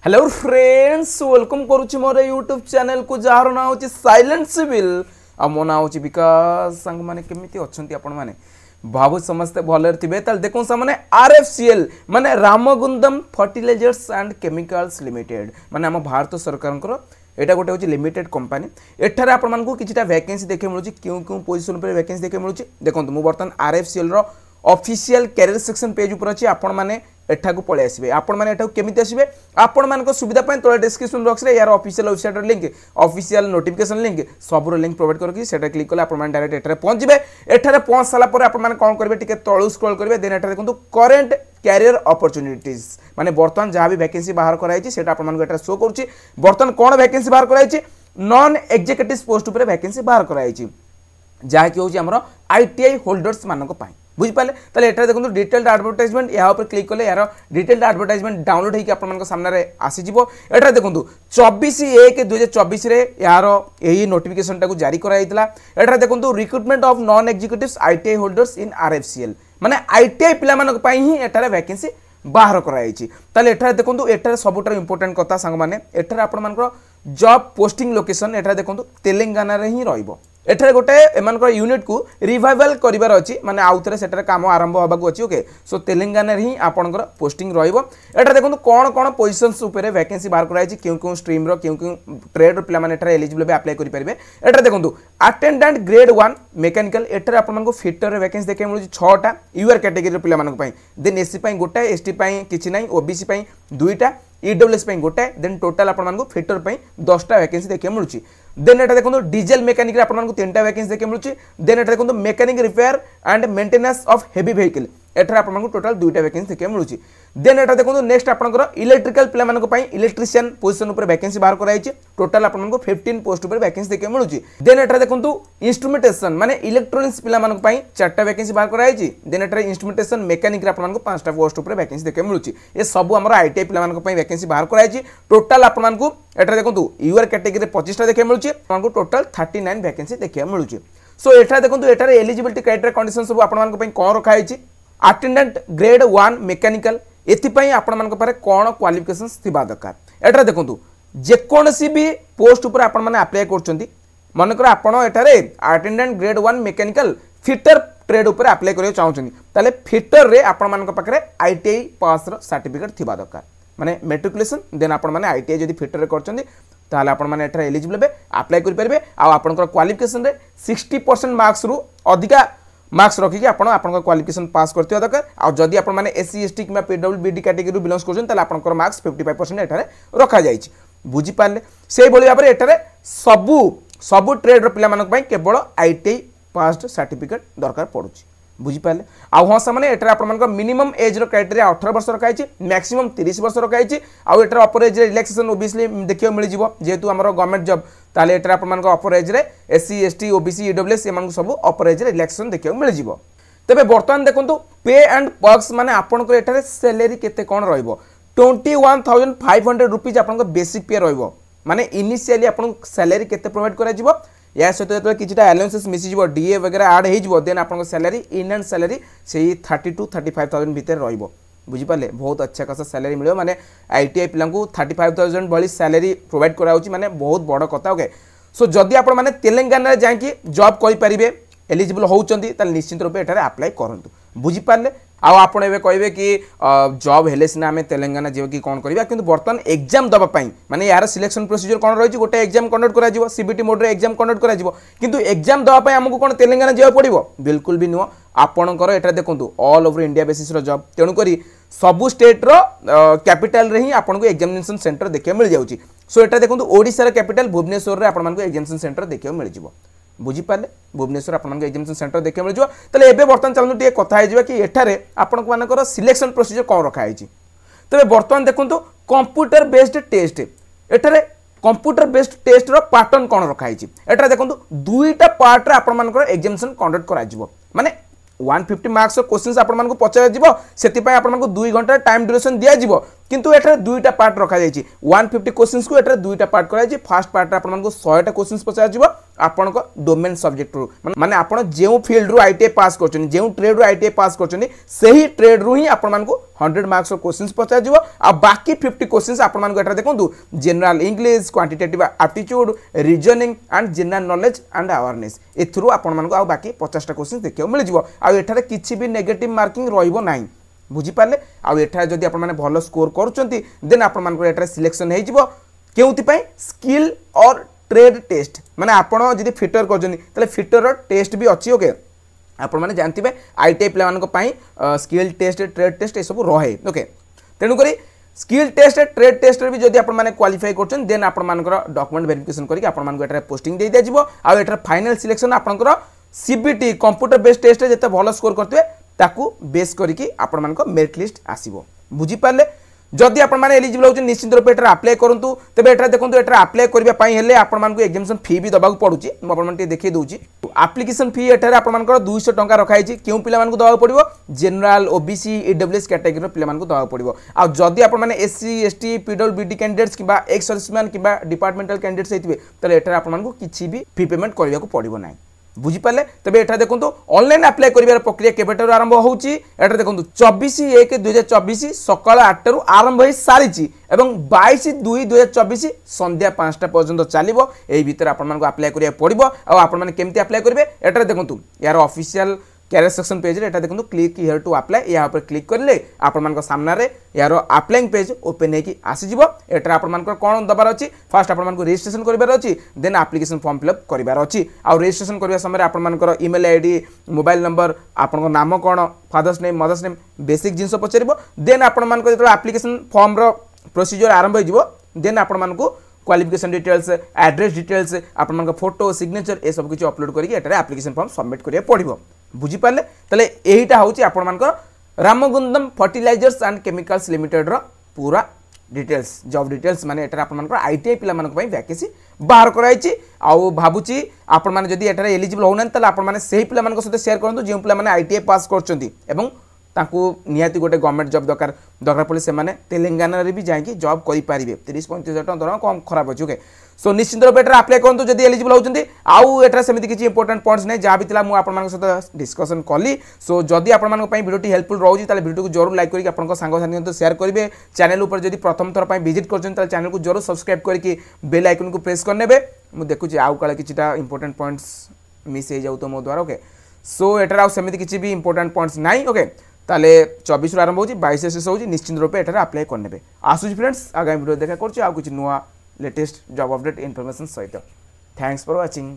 Hello friends welcome करुच्ची मोर YouTube channel को jar ना हूँ साइलेंट सिविल आ मो ना हूँ विकास सांग माने केमिति अछंती आपण माने भाबु समस्ते भलर थिबे ताल देखो सामने आरएफसीएल माने रामगुंदम फर्टिलाइजर्स एंड केमिकल्स लिमिटेड माने हम भारत सरकार एटा गोटे हूँ लिमिटेड कंपनी एठार आपण किछिटा वैकेंसी देखे मिलुची क्यों क्यों पोजीशन पर वैकेंसी देखे मिलुची देखो मु बर्तमान आरएफसीएल रो ऑफिशियल कैरियर सेक्शन पेज ऊपर अच्छी आपण मैंने एठा को पळे आसीबे आपण माने एठा केमिति आसीबे आपण मान को सुविधा पय तळे डिस्क्रिप्शन बॉक्स रे यार official website link official notification link सब लिंक प्रोवाइड करके सेटा क्लिक कले आपण मान डायरेक्ट एठारे पहुंच जिवे एठारे पहुंच साला पर आपण मान कोन करबे टिके तळु स्क्रॉल करबे देन एठारे देखंतु करंट कैरियर अपॉर्चुनिटीज माने वर्तमान जहां भी वैकेंसी बाहर कराइछि सेटा आपण मान को एठारे शो करूछि वर्तमान कोन वैकेंसी बाहर कराइछि नॉन एग्जीक्यूटिव पोस्ट ऊपर वैकेंसी बाहर कराइछि जहा कि होछि हमरो आईटीआई होल्डर्स मान को पाई बुझिपारे ताले एटा देखो डिटेल्ड एडवर्टाइजमेंट यहाँ पर क्लिक कले यार डिटेल्ड एडवर्टाइजमेंट डाउनलोड होकर आपन सामने आसीज एटा देखो 24/1/2024 यार यही नोटिफिकेशन टाक जारी कराइला एटा देखो recruitment of non executives ITI holders in आरएफसीएल माने आईटीआई पिलामानक पई ही एटारे वैकेंसी बाहर कराइछि ताले एटा देखो एटारे सबुठार इंपोर्टेंट कथा सांग माने एटारे आपन मानकर जॉब पोस्टिंग लोकेशन एटा देखो तेलंगाना रे ही रहइबो एठारे गोटे एमानकर यूनिट को रिवाइवल करिवार अछि माने आउथरे सेटारे काम आरंभ होबाकू अछि ओके सो तेलंगाना रे ही आपनकर पोस्टिंग रहइबो एटा देखो कोन कोन पोजीशंस ऊपर वैकेंसी बाहर कराइछि क्यों स्ट्रीम रो क्यों ट्रेड रो पिला माने एठारे एलिजिबल बे अप्लाई करि परिबे एटा देखो अटेंडेंट ग्रेड 1 मैकेनिकल एठारे आपन को फिटर रे वैकेंसी देखे मिलु 6टा यूआर कैटेगरी रो पिला मानक पई देन एससी पई गोटा एसटी पई किछि नै ओबीसी पई 2टा ईडब्ल्यूएस पई गोटे देन टोटल आपन मानकु फिटर पई 10टा वैकेंसी देखे मिलुची देन एटा देखो डीजल मैकेनिक रे आपन मानकु 3टा वैकेंसी देखे मिलुची देन एटा देखो mechanic repair and maintenance of heavy vehicle एटा आपन मानकु टोटल 2टा वैकेंसी देखे मिलुची देन एटा देखो नेक्स्ट आपनकर इलेक्ट्रिकल प्ले मानक पई इलेक्ट्रिशियन पोजीशन ऊपर वैकेंसी बाहर कराइछि टोटल आपन मानकु 15 पोस्ट ऊपर वैकेंसी देखे मिलुची देन एटा देखो इंस्ट्रूमेंटेशन माने इलेक्ट्रॉनिक्स पिला मानक पई 4टा वैकेंसी बाहर कराइछि देन एटा इंस्ट्रूमेंटेशन मैकेनिक रे आपन मानकु 5टा पोस्ट ऊपर वैकेंसी देखे मिलुची ए सब हमर आईटीआई पिला मानक पई वैकेंसी बाहर कराइछि टोटल आपन मानकु एटा देखो यूआर कैटेगरी 25टा देखे मिलुची आपन मानकु टोटल 39 वैकेंसी देखे मिलुची सो एटा देखो एटा एलिजिबिलिटी क्राइटेरिया कंडीशन सब आपन मानक पई कोन रखा हिछि अटेंडेंट ग्रेड 1 मैकेनिकल एथिपाई आपण मानक पारे कोन क्वालिफिकेशंस थिबा दरकार एटा देखंतु जे कोनसी भी पोस्ट ऊपर आपण माने अप्लाई करचंती मनकर आपण एटारे attendant grade 1 mechanical fitter trade ऊपर अप्लाई करियो चाहउचंती ताले फिटर रे आपण मानक पाखरे आईटीआई पास रो सर्टिफिकेट थिबा दरकार माने मैट्रिकुलेशन देन आपण माने आईटीआई जदी फिटर रे करचंती ताले आपण माने एटारे एलिजिबल बे अप्लाई करि परबे आ आपनकर क्वालिफिकेशन रे 60% मार्क्स रु अधिका मार्क्स रखिक आपन क्वालिफिकेशन पास करते दरकार आ जदि आपण माने एससी एसटी किबा पीडब्ल्यूबीडी कैटेगरी बिलोंग्स करछन ताले आपनकर मार्क्स 55% एठारे रखा जाइछि बुझी पाले सेही बोली भाबरे एठारे सबु ट्रेड रो पिला मानक पई केवल आईटीआई पास सर्टिफिकेट दरकार पड़ुछि बुझी पाले आ हां सामने एठारे आपण मानक मिनिमम एज रो क्राइटेरिया 18 वर्ष रखाइछि मैक्सिमम 30 वर्ष रखाइछि आ एठारे अपर एज रे रिलैक्सेशन ओबीएसली देखियो मिलि जिवो जेतु हमरो गवर्नमेंट जॉब ताले एठारे आपण मानक अपर एज रे एससी एसटी ओबीसी ईडब्ल्यूएस एमान सब अपर एज रे रिलैक्सेशन देखियो मिलि जिवो तबे वर्तमान देखंतु पे एंड पर्क्स माने आपण को एठारे सैलरी केते कोन रहइबो 21500 रुपीस आपण को बेसिक पे रहइबो माने इनिशियली आपण सैलरी केते प्रोवाइड करा जिवो या सहित जो किछटा अलाउंसेस मिसी जिवो डीए वगैरह ऐड हे जिवो देन आपण को सैलरी इन एंड सैलरी सेही 30 to 35000 भीतर रहइबो बुझी पाले बहुत अच्छा खासा सैलरी मिलियो माने आईटीआई पिलांकु 35000 भली सैलरी प्रोवाइड करा होची माने बहुत बड़ कथा ओके सो जदी आपण माने तेलंगाना रे जाय कि जॉब करि परिबे एलिजिबल होउचंती त निश्चित रूपे एठारे अप्लाई करंतु बुझी पाले आ आपण एबे कहबे कि जॉब हेले सिना हमें तेलंगाना जेव कि कोन करबा किंतु वर्तमान एग्जाम दबा पई माने यार सिलेक्शन प्रोसीजर कोन रहिछि गोटे एग्जाम कंडक्ट करा जिवो सीबीटी मोड रे एग्जाम कंडक्ट करा जिवो किंतु एग्जाम दबा पई हमकु कोन तेलंगाना जेव पड़िबो बिल्कुल भी नुओ आपणकर एटा देखंतु ऑल ओवर इंडिया बेसिस रो जॉब तेनु करी सबु स्टेट रो कैपिटल रे ही आपन को एग्जामिनेशन सेंटर देखियो मिल जाउची सो एटा देखंतु ओडिसा रो कैपिटल भुवनेश्वर रे आपन को एग्जामिनेशन सेंटर देखियो मिल जिवो बुझी पाले भुवनेश्वर आपन को एग्जामिनेशन सेंटर देखियो मिल जिवो तले एबे वर्तमान चलनु टिके कथा हे जिवो कि एठारे आपन को मानकर सिलेक्शन प्रोसीजर कोन रखा हिची तबे वर्तमान देखंतु कंप्यूटर बेस्ड टेस्ट एठारे कंप्यूटर बेस्ड टेस्ट रो पैटर्न कोन रखा हिची एठारे देखंतु दुईटा पार्ट रे आपन मानकर एग्जामिनेशन कंडक्ट करा जिवो माने 150 मार्क्स क्वेश्चंस आपण मानको पचार जिवो सेति पय आपण मानको 2 घंटा टाइम ड्यूरेशन दिया जिवो किंतु एठार दुईटा पार्ट रखा जाइए 150 क्वेश्चन को एठार दुईटा पार्ट कराई फास्ट पार्ट आप 100टा क्वेश्चन पचार आपण डोमेन सब्जेक्ट रु माने आपण जे फील्ड रु आईटीआई पास करछन जे ट्रेड रु आईटीआई पास करछन सही ट्रेड रु ही आपण मानकु 100 मार्क्स क्वेश्चन पचार जिवो आ बाकी 50 क्वेश्चन आपण मानकु एटा देखंतु general English quantitative aptitude reasoning and general knowledge and awareness एथरु आपण मानकु आ बाकी 50टा क्वेश्चन देखियो मिल जिवो आ एठारे किछि भी नेगेटिव मार्किंग रहइबो नाही बुझी पाले आ एठारे जदी आपण माने भलो स्कोर करूचंती देन आपण मानकु एठारे सिलेक्शन हे जिवो केउति पई स्किल और ट्रेड टेस्ट माने आपण जदी फिटर करजनी तले फिटर टेस्ट भी अछि ओके आपण माने जानथिबे आईटीआई प्ले मानको पई स्किल टेस्ट ट्रेड टेस्ट ए सब रहे ओके तेनु करी स्किल टेस्ट ट्रेड टेस्ट भी जदी आपण माने क्वालिफाई करछन देन आपण मानकर डॉक्यूमेंट वेरिफिकेशन करी आपण मानको एटा पोस्टिंग दे दे जिवो आ एटा फाइनल सिलेक्शन आपनकर सीबीटी कंप्यूटर बेस्ड टेस्ट जते भलो स्कोर करथबे ताकू बेस करिकि आपण मानको मेरिट लिस्ट आसीबो बुझी पाले जदि आपण माने एलिजिबल होचन निश्चित रूप एटा अप्लाई करंतु तबे एटा देखंतु एटा अप्लाई करबा पई हेले आपण मानको एग्जामिनेशन फी भी दबाक पडुची म आपण माने देखै दउची एप्लीकेशन फी एटा आपण मानकर 200 टंका रखाई छि केउ पिला मानको दबाक पडिबो जनरल ओबीसी ईडब्ल्यूएस कैटेगरी पिला मानको दबाक पडिबो आ जदि आपण माने एससी एसटी पीडब्ल्यूडी कैंडिडेट्स किबा एक्स सर्विसमैन किबा डिपार्टमेंटल कैंडिडेट्स हेतिबे तले एटा आपण मानको किछि भी फी पेमेंट करबा को पडिबो नाही बुझी पाले तबे एटा देखंतु ऑनलाइन अप्लाई करिवार प्रक्रिया केबेटर आरंभ होउची एटा देखंतु 24/1/2024 सकाळ 8 रु आरंभ होई सारिची एवं 22/2/2024 संध्या 5टा पर्यंत चलिबो एई भीतर आपण मानको अप्लाई करिया पड़िबो आ आपण माने केमति अप्लाई करिवे एटा देखंतु यार ऑफिशियल कैरियर सेक्शन पेज रे एटा देखंतु क्लिक हियर टू अप्लाई या ऊपर क्लिक करले आपण मानको सामना रे यार अप्लाइंग पेज ओपन हेकी आसी जिवो एटा आपण मानको कोन दबार अछि फर्स्ट आपण मानको रजिस्ट्रेशन करिवार अछि देन एप्लीकेशन फॉर्म फिलअप करिवार अछि आ रजिस्ट्रेशन करबा समय आपण मानको ईमेल आईडी मोबाइल नंबर आपनको नाम कोन father's name mother's name basic जिंस पचरिबो देन आपण मानको जेतो एप्लीकेशन फॉर्म रो प्रोसीजर आरंभ हो जिवो देन आपण मानको क्वालिफिकेशन डिटेल्स एड्रेस डिटेल्स आपण मानको फोटो सिग्नेचर ए सब किछि अपलोड करिके एटारे एप्लीकेशन फॉर्म सबमिट करिया पड़िबो बुझी पाले तले एहिटा होची आपण मानकर रामगुंदम फर्टिलाइजर्स एंड केमिकल्स लिमिटेड रो पूरा डिटेल्स जॉब डिटेल्स माने एटारे आपण मानकर आईटीआई पिला मानक पई वैकेंसी बाहर कराइची आउ भाबुची आपण माने जदी एटारे एलिजिबल होनन तले आपण माने सेही पिला मानक सते शेयर करंतु जे पिला माने आईटीआई पास करचंती एवं ताकू निहाती गोटे गवर्नमेंट जॉब दरकार पड़े से माने तेलंगाना रे भी जाके जॉब करि पारिबे 30-35 टका दरमा कम खराब अछि ओके सो निश्चित रूप एटा अप्लाई करंतु जदी एलिजिबल होचंती आउ एटा सेमिति किछि इंपोर्टेंट पॉइंट्स नै जा भी तिला मु आपण मानक साथ डिस्कशन कली सो जदी आपण मानक पई वीडियोटी हेल्पफुल रहउची ताले वीडियो को जरूर लाइक करिक आपण संग साथी तो शेयर करिवे चैनल ऊपर जदी प्रथम थर पई विजिट करचन ताले चैनल को जरूर सब्सक्राइब करिक बेल आइकन को प्रेस करनेबे मु देखुची आउ काले किछिटा इंपोर्टेंट पॉइंट्स मिस हे जाउ तो मो द्वारा ओके सो एटा आउ सेमिति किछि भी इंपोर्टेंट पॉइंट्स नाही ओके ताले 24 आरंभ होची 22 शेष होची निश्चित रूप एटा अप्लाई करनेबे आसुची फ्रेंड्स आगामी वीडियो देखा करछि आ कुछ नुवा लेटेस्ट जॉब अपडेट इन्फॉर्मेशन सहित थैंक्स फॉर वाचिंग।